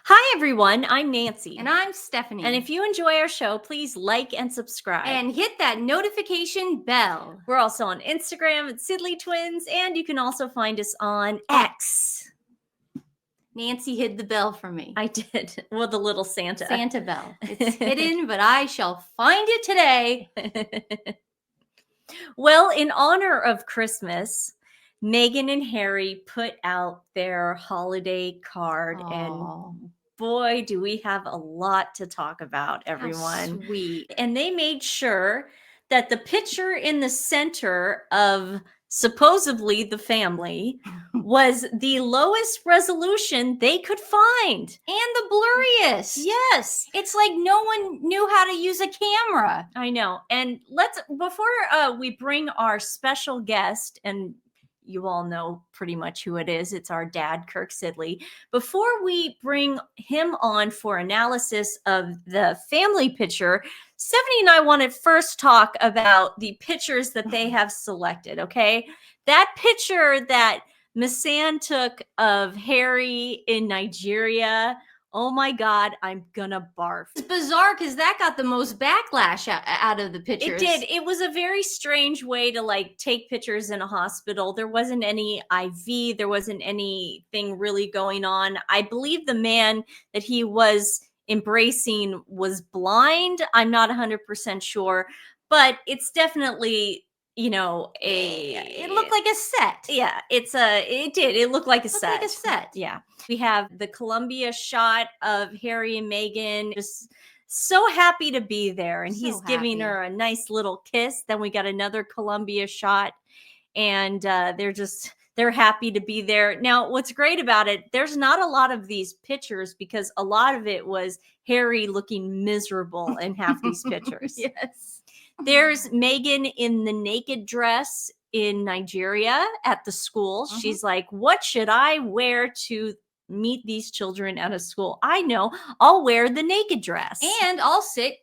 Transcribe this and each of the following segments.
Hi, everyone. I'm Nancy. And I'm Stephanie. And if you enjoy our show, please like and subscribe. And hit that notification bell. We're also on Instagram at Sidley Twins, and you can also find us on X. Nancy hid the bell from me. I did. Well, the little Santa. Santa bell. It's hidden, but I shall find it today. Well, in honor of Christmas, Meghan and Harry put out their holiday card, and boy, do we have a lot to talk about, everyone. How sweet. And they made sure that the picture in the center of supposedly the family was the lowest resolution they could find. And the blurriest. Yes. It's like no one knew how to use a camera. I know. And before we bring our special guest, and you all know pretty much who it is. It's our dad, Kirk Sidley. Before we bring him on for analysis of the family picture, Stephanie and I want to first talk about the pictures that they have selected, okay? That picture that Masan took of Harry in Nigeria, oh my God, I'm gonna barf. It's bizarre because that got the most backlash out of the pictures. It did. It was a very strange way to take pictures in a hospital. There wasn't any IV. There wasn't anything really going on. I believe the man that he was embracing was blind. I'm not 100% sure, but it's definitely, it looked like a set. Yeah, it looked like a set. Like a set. Yeah. We have the Columbia shot of Harry and Meghan, just so happy to be there. And he's giving her a nice little kiss. Then we got another Columbia shot, and they're happy to be there. Now, what's great about it, there's not a lot of these pictures because a lot of it was Harry looking miserable in half these pictures. Yes. There's Meghan in the naked dress in Nigeria at the school. She's like, what should I wear to meet these children at a school? I know, I'll wear the naked dress. And I'll sit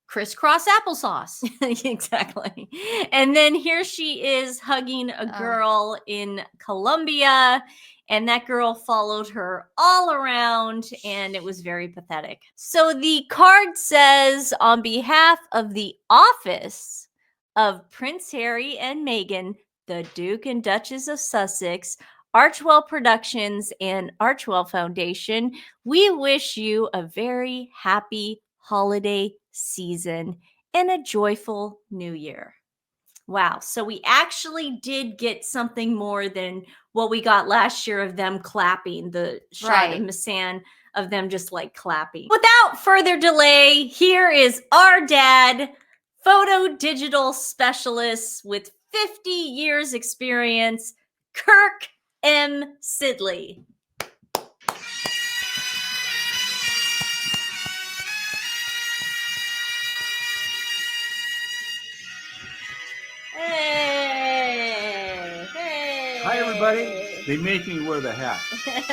crisscross applesauce. Exactly. And then here she is hugging a girl in Colombia, and that girl followed her all around, and it was very pathetic. So the card says, on behalf of the office of Prince Harry and Meghan, the Duke and Duchess of Sussex, Archwell Productions, and Archwell Foundation, we wish you a very happy holiday season and a joyful new year. Wow. So we actually did get something more than what we got last year of them clapping, the shot of Masan of them just clapping. Without further delay, here is our dad, photo digital specialist with 50 years experience, Kirk M. Sidley. Hey. Hi, everybody. They make me wear the hat. It's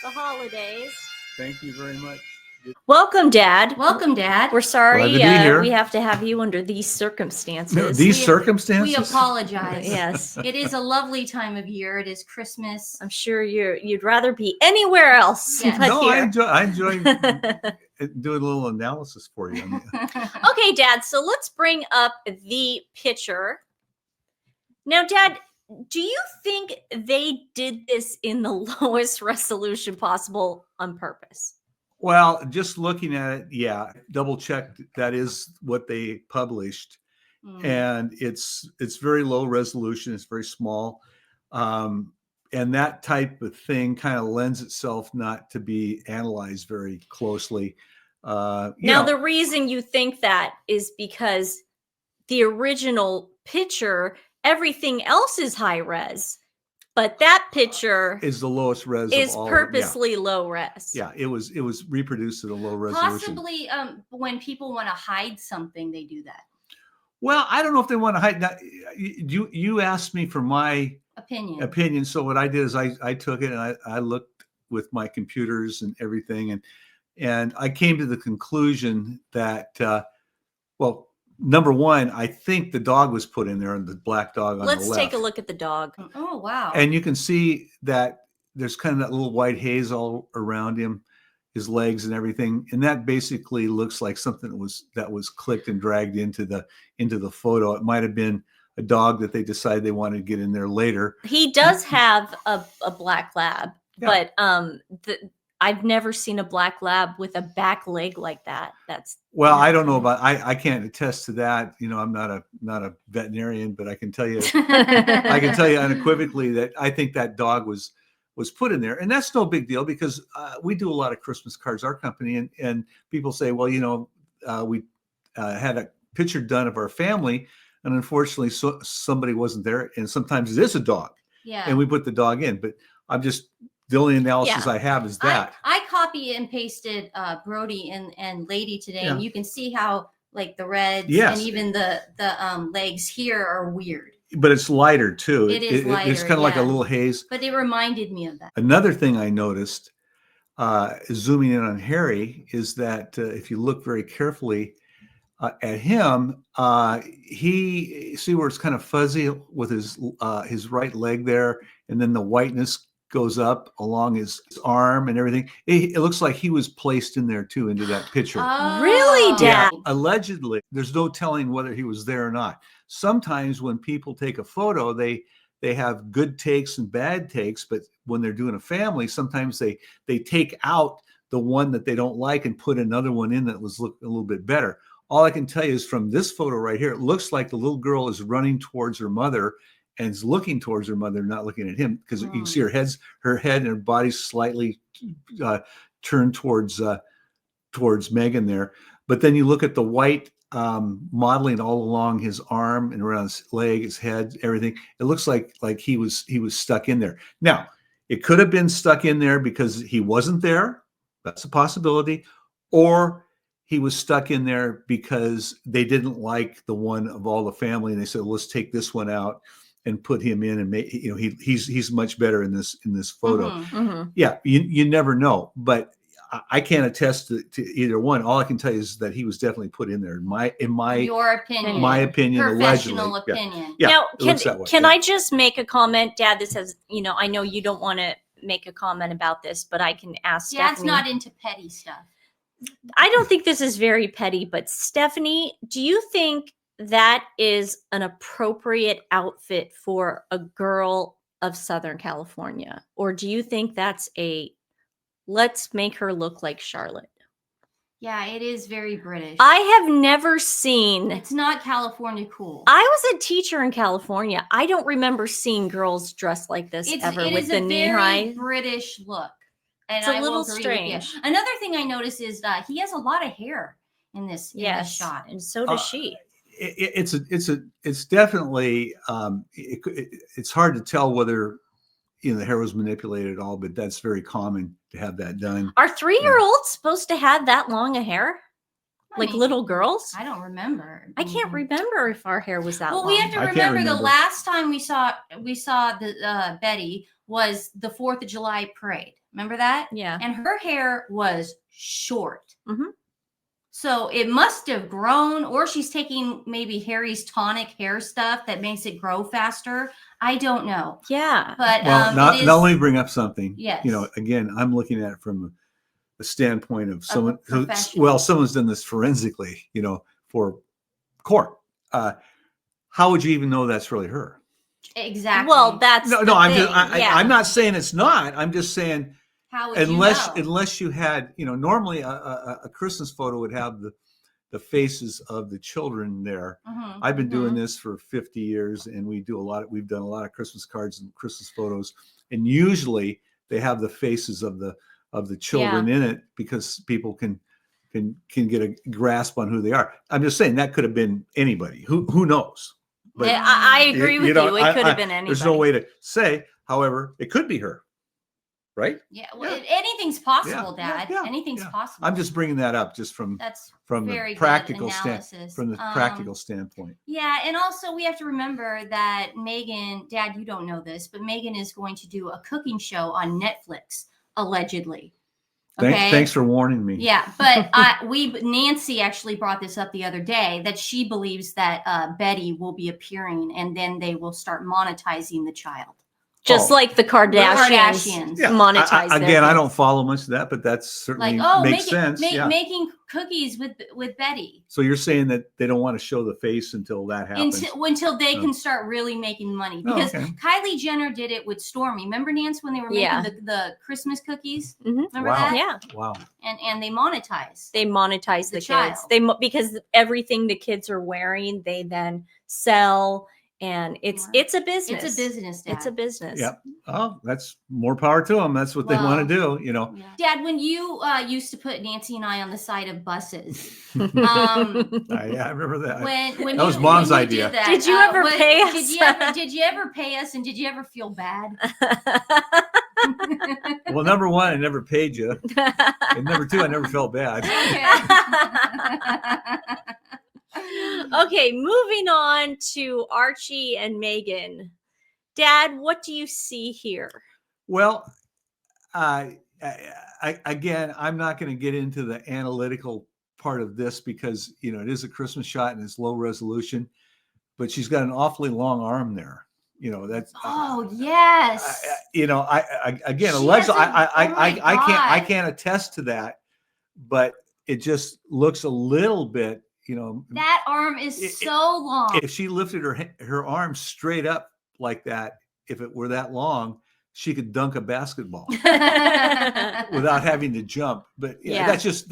the holidays. Thank you very much. Welcome, Dad. Welcome, Dad. We're sorry Glad to be here. we have to have you under these circumstances. No, these circumstances? We apologize. Yes. It is a lovely time of year. It is Christmas. I'm sure you'd rather be anywhere else. Yes. But No, here. I enjoy doing a little analysis for you. Okay, Dad, so let's bring up the picture. Now, Dad, do you think they did this in the lowest resolution possible on purpose? Well, just looking at it, yeah, double checked. That is what they published. And it's very low resolution. It's very small. And that type of thing kind of lends itself not to be analyzed very closely. Now, the reason you think that is because the original picture, everything else is high res, but that picture is the lowest res is of all purposely low res. Yeah, it was reproduced at a low resolution. Possibly when people want to hide something, they do that. Well, I don't know if they want to hide that. You asked me for my opinion. So what I did is I took it and I looked with my computers and everything, and I came to the conclusion that number one, I think the dog was put in there, and the black dog on the left. Let's take a look at the dog. Oh, wow. And you can see that there's kind of that little white haze all around him, his legs and everything. And that basically looks like something that was clicked and dragged into the photo. It might have been a dog that they decided they wanted to get in there later. He does have a black lab, Yeah. but I've never seen a black lab with a back leg like that. Well, I don't know about, I can't attest to that. You know, I'm not a veterinarian, but I can tell you, unequivocally that I think that dog was put in there, and that's no big deal because we do a lot of Christmas cards, our company, and people say, well, you know, we had a picture done of our family, and unfortunately, somebody wasn't there, and sometimes it is a dog, and we put the dog in. But the only analysis I have is that I copy and pasted Brody and Lady today, and you can see how like the reds and even the legs here are weird. But it's lighter too. It is lighter. It's kind of like a little haze. But it reminded me of that. Another thing I noticed, zooming in on Harry, is that if you look very carefully at him, see where it's kind of fuzzy with his right leg there, and then the whiteness goes up along his arm and everything. It looks like he was placed in there too, into that picture. Oh. Really, Dad? Yeah, allegedly. There's no telling whether he was there or not. Sometimes when people take a photo, they have good takes and bad takes, but when they're doing a family, sometimes they take out the one that they don't like and put another one in that was a little bit better. All I can tell you is from this photo right here, it looks like the little girl is running towards her mother and is looking towards her mother, not looking at him, because you can see her head and her body slightly turned towards Megan there. But then you look at the white modeling all along his arm and around his leg, his head, everything. It looks like he was stuck in there. Now, it could have been stuck in there because he wasn't there. That's a possibility. Or he was stuck in there because they didn't like the one of all the family, and they said, well, let's take this one out and put him in, and he's much better in this photo. Yeah, you never know, but I can't attest to either one. All I can tell you is that he was definitely put in there. Your opinion, my opinion, professional allegedly. opinion. Yeah. Now, can I just make a comment, Dad? This has, I know you don't want to make a comment about this, but I can ask. Dad's Stephanie. not into petty stuff. I don't think this is very petty, but Stephanie, do you think that is an appropriate outfit for a girl of Southern California? Or do you think that's let's make her look like Charlotte? Yeah, it is very British. I have never seen. It's not California cool. I was a teacher in California. I don't remember seeing girls dressed like this ever with the knee high. British look. And it's a little strange. Another thing I noticed is that he has a lot of hair in this shot, and so does she. It's definitely it's hard to tell whether the hair was manipulated at all, but that's very common to have that done. Are 3-year-olds supposed to have that long a hair? Like little girls? I don't remember. I can't remember if our hair was that long. Well, we have to remember the last time we saw the Betty was the 4th of July parade. Remember that? Yeah. And her hair was short. So it must have grown, or she's taking maybe Harry's tonic hair stuff that makes it grow faster. I don't know. Yeah. But now let me bring up something. Yes. Again, I'm looking at it from a standpoint of someone someone's done this forensically, for court. How would you even know that's really her? Exactly. Well, that's I'm not saying it's not. I'm just saying how would unless you had, normally a Christmas photo would have the faces of the children there. I've been doing this for 50 years, and we've done a lot of Christmas cards and Christmas photos, and usually they have the faces of the children in it because people can get a grasp on who they are. I'm just saying that could have been anybody. Who knows? But I agree with you. It could have been anybody. There's no way to say. However, it could be her. Right? Yeah. Well, anything's possible, Dad. Yeah. Anything's possible. I'm just bringing that up just from the practical standpoint. Yeah, and also we have to remember that Megan, Dad, you don't know this, but Megan is going to do a cooking show on Netflix, allegedly. Okay. Thanks for warning me. Yeah, but Nancy actually brought this up the other day that she believes that Betty will be appearing and then they will start monetizing the child. Just like the Kardashians, Yeah. monetize their again, I kids. don't follow much of that, but that's certainly makes sense. Making cookies with Betty. So you're saying that they don't want to show the face until that happens? Until they can start really making money. Because Kylie Jenner did it with Stormy. Remember, Nance, when they were making the Christmas cookies? Remember that? Yeah. Wow. And they monetize. They monetize the child. Kids. Because everything the kids are wearing, they then sell. And it's a business. It's a business, Dad. It's a business. Yep. Oh, that's more power to them. That's what they want to do, you know. Yeah. Dad, when you used to put Nancy and I on the side of buses, yeah, I remember that. When that was Mom's idea. Did you ever pay us? Did you ever pay us, and did you ever feel bad? Well, number one, I never paid you, and number two, I never felt bad. Okay, moving on to Archie and Megan. Dad, what do you see here? Well, again, I'm not going to get into the analytical part of this because, you know, it is a Christmas shot and it's low resolution, but she's got an awfully long arm there. You know, that's yes. You know, again, allegedly, I can't attest to that, but it just looks a little bit. You know, that arm is so long. If she lifted her arm straight up like that, if it were that long, she could dunk a basketball without having to jump. But that's just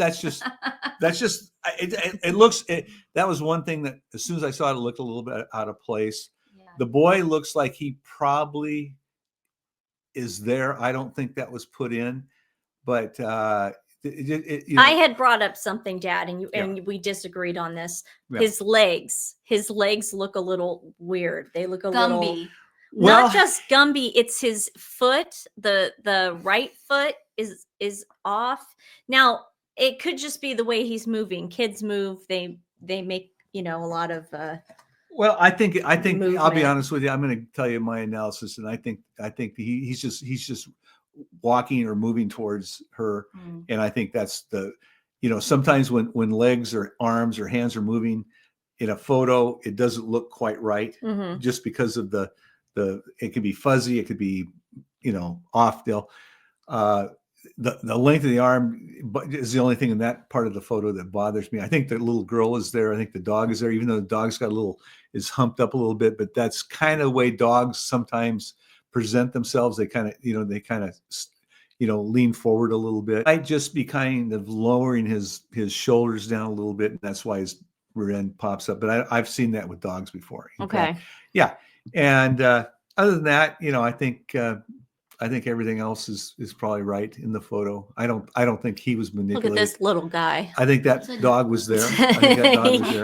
it looks. That was one thing that as soon as I saw it, it looked a little bit out of place. Yeah. The boy looks like he probably is there. I don't think that was put in, but. You know, I had brought up something, Dad, and we disagreed on this. Yeah. His legs look a little weird. They look a Gumby. Not just Gumby. It's his foot. The right foot is off. Now it could just be the way he's moving. Kids move. They make a lot of. Well, I think movement. I'll be honest with you. I'm going to tell you my analysis, and I think he's just walking or moving towards her, and I think that's sometimes when legs or arms or hands are moving in a photo, it doesn't look quite right, just because of the it could be fuzzy, it could be off. The length of the arm is the only thing in that part of the photo that bothers me. I think the little girl is there. I think the dog is there, even though the dog's got is humped up a little bit, but that's kind of the way dogs sometimes present themselves. They kind of lean forward a little bit. I'd just be kind of lowering his shoulders down a little bit, and that's why his rear end pops up. But I've seen that with dogs before. Okay. Yeah. And other than that, I think everything else is probably right in the photo. I don't think he was manipulated. Look at this little guy. I think that dog was there.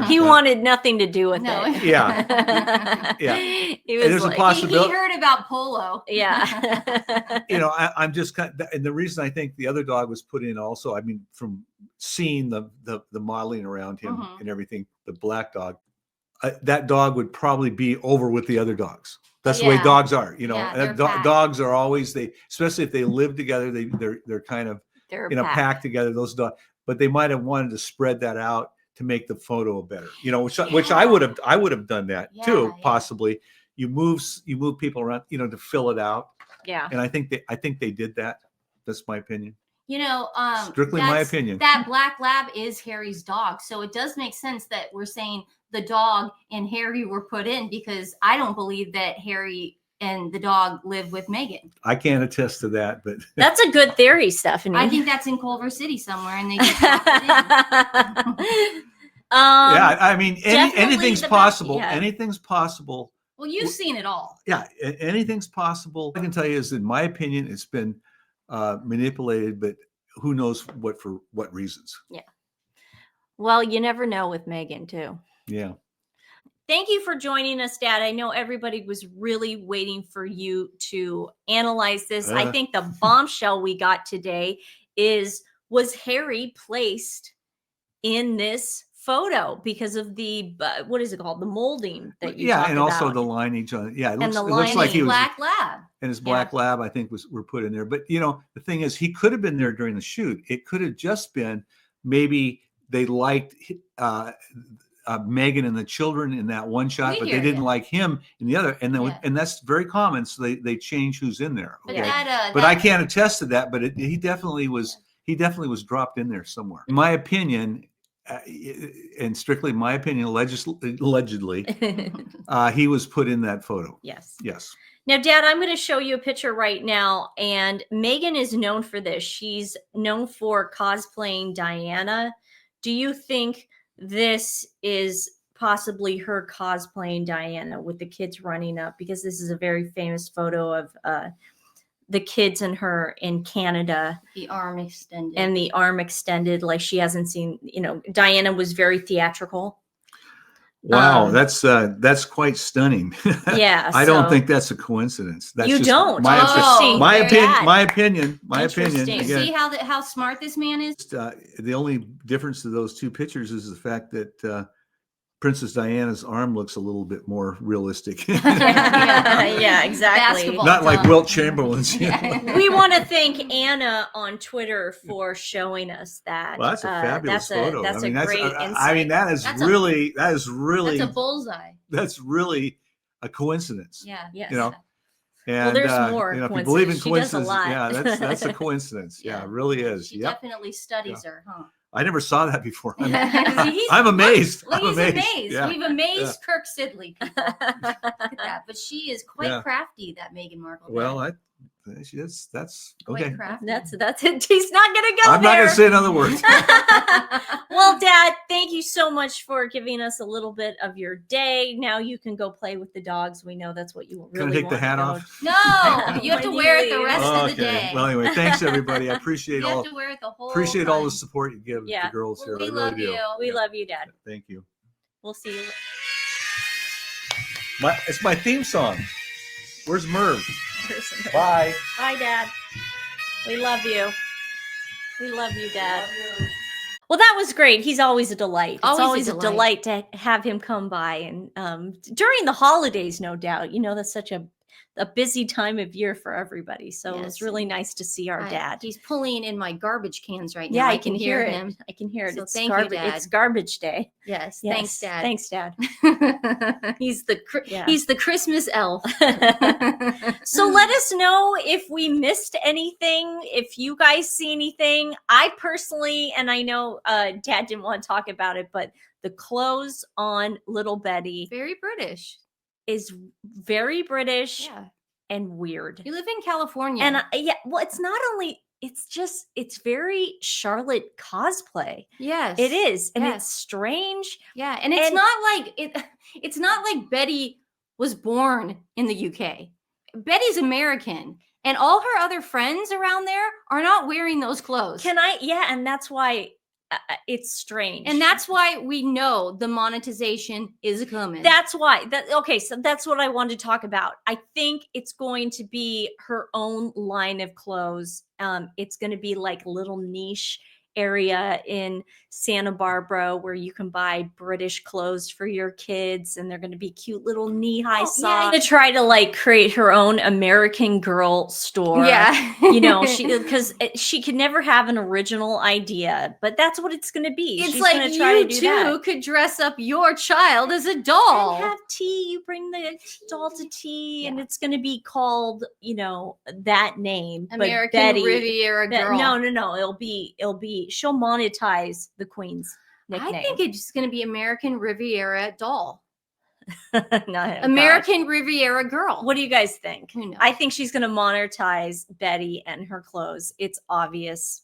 He wanted nothing to do with it. Yeah. Yeah. There's a possibility. He heard about polo. Yeah. I'm just and the reason I think the other dog was put in also, I mean, from seeing the modeling around him and everything, the black dog, that dog would probably be over with the other dogs. That's the way dogs are, dogs are always, especially if they live together, they're kind of in a pack together, those dogs, but they might have wanted to spread that out to make the photo better, which I would have done that too, possibly. You move people around, to fill it out. Yeah. And I think they did that. That's my opinion. Strictly my opinion. That black lab is Harry's dog. So it does make sense that we're saying the dog and Harry were put in, because I don't believe that Harry and the dog live with Megan. I can't attest to that, but that's a good theory, Stephanie. I think that's in Culver City somewhere, and they just dropped it in. Yeah, I mean, anything's possible. Anything's possible. Well, you've seen it all. Yeah, anything's possible. I can tell you is, in my opinion, it's been manipulated, but who knows for what reasons. Yeah. Well, you never know with Megan too. Yeah. Thank you for joining us, Dad. I know everybody was really waiting for you to analyze this. I think the bombshell we got today was Harry placed in this photo because of the what is it called, the molding that you yeah, talk and about. also the lineage on it. Yeah, it And looks, the it looks like lineage. he was, black lab. and his black lab, I think, were put in there. But you know, the thing is, he could have been there during the shoot. It could have just been maybe they liked Megan and the children in that one shot, We but hear they didn't ya. like him in the other. And then, Yeah. and that's very common. So they change who's in there. But Okay? that, But I can't attest to that. But he definitely was. He definitely was dropped in there somewhere. In my opinion, and strictly my opinion, allegedly, he was put in that photo. Yes. Yes. Now, Dad, I'm going to show you a picture right now. And Megan is known for this. She's known for cosplaying Diana. Do you think this is possibly her cosplaying Diana with the kids running up? Because this is a very famous photo of the kids and her in Canada. the arm extended. And the arm extended, like she hasn't seen, you know, Diana was very theatrical. Wow, that's quite stunning. Yeah, I don't so- think that's a coincidence. That's You just don't? My, Oh, see, my very opinion. bad. My opinion. My opinion. Interesting. Again, See how smart this man is? the only difference to those two pictures is the fact that Princess Diana's arm looks a little bit more realistic. Yeah, exactly. Basketball. Not like dunk. Wilt Chamberlain's. You know? Yeah. We want to thank Anna on Twitter for showing us that. Well, that's a fabulous photo. That's I mean, a great that's, I mean, insight. that is That's a- really, That's a bullseye. that's really a coincidence. Yeah. Yes. You know, and there's more you know, if you believe in coincidences. She does a coincidence, lot. yeah, that's a coincidence. Yeah, it really is. She Yep. definitely studies her, huh? I never saw that before. I'm, He's- I'm amazed. Look, I'm he's amazed. Yeah. We've amazed Kirk Sidley. People. Look at that. But she is quite Yeah. crafty, that Meghan Markle. Well, dad. that's Quite okay. crafty. That's it. He's not gonna go I'm not there. going to say another word. Well, Dad, thank you so much for giving us a little bit of your day. Now you can go play with the dogs. We know that's what you really Can I take the want to hat go off? No, you have to When wear you it the leave. rest of the Okay. day. Well, anyway, thanks everybody. I appreciate You all have to wear it the whole appreciate all the time. support you give Yeah. the girls here. We I really love do. you. We love you, Dad. Thank you. We'll see you. It's my theme song. Where's Merv? Bye. Bye, Dad. We love you. We love you, Dad. Well, that was great. He's always a delight. It's always a delight to have him come by. And during the holidays, no doubt. You know, that's such a busy time of year for everybody. So it was Yes. really nice to see our dad. He's pulling in my garbage cans right now. Yeah, I I can hear it. him. I can hear it. So It's thank you, garbage. Dad. It's garbage day. Yes. Yes. Thanks, Dad. Thanks, Dad. He's the Yeah. he's the Christmas elf. So let us know if we missed anything, if you guys see anything. I personally, and I know Dad didn't want to talk about it, but the clothes on little Betty Very British. is very British Yeah. and weird. You live in California. And yeah, well, it's not only, it's very Charlotte cosplay. yes. It is. And Yes. it's strange. Yeah, and it's And- not like it's not like Betty was born in the UK. Betty's American, and all her other friends around there are not wearing those clothes. Yeah, and that's why it's strange. And that's why we know the monetization is coming. That's why. Okay, so that's what I wanted to talk about. I think it's going to be her own line of clothes. It's going to be like a little niche area in Santa Barbara where you can buy British clothes for your kids, and they're going to be cute little knee-high socks. To try to like create her own American Girl store. yeah. You know, because she could never have an original idea, but that's what it's going to be. It's She's like gonna try you to do too that. could dress up your child as a doll. And have tea. You bring the doll to tea, and Yeah. it's going to be called, you know, that name. but American Betty, Riviera girl. No. It'll be. She'll monetize the Queen's nickname. I think it's going to be American Riviera doll. No, American Riviera girl. What do you guys think? Who knows? I think she's going to monetize Betty and her clothes. It's obvious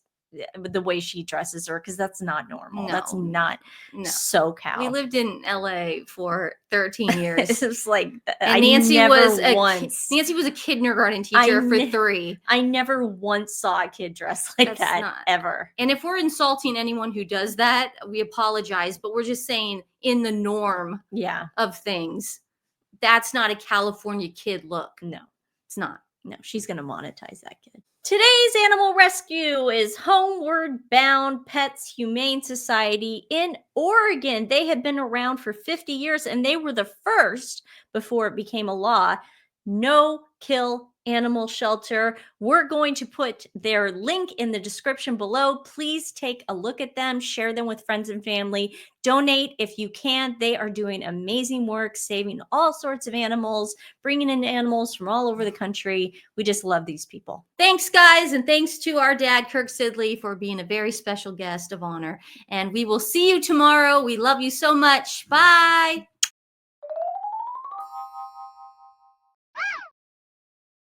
the way she dresses her, because that's not normal. That's No. not No. SoCal. We lived in LA for 13 years. It's like And Nancy was Nancy a kindergarten teacher for ne- 3. I never once saw a kid dressed like That's that not- ever. And if we're insulting anyone who does that, we apologize, but we're just saying in the norm Yeah, of things, that's not a California kid look. no. It's not. No, she's going to monetize that kid. Today's animal rescue is Homeward Bound Pets Humane Society in Oregon. They have been around for 50 years, and they were the first, before it became a law, no-kill animal shelter. We're going to put their link in the description below. Please take a look at them, share them with friends and family, donate if you can. They are doing amazing work, saving all sorts of animals, bringing in animals from all over the country. We just love these people. Thanks, guys, and thanks to our dad, Kirk Sidley, for being a very special guest of honor. And we will see you tomorrow. We love you so much. Bye.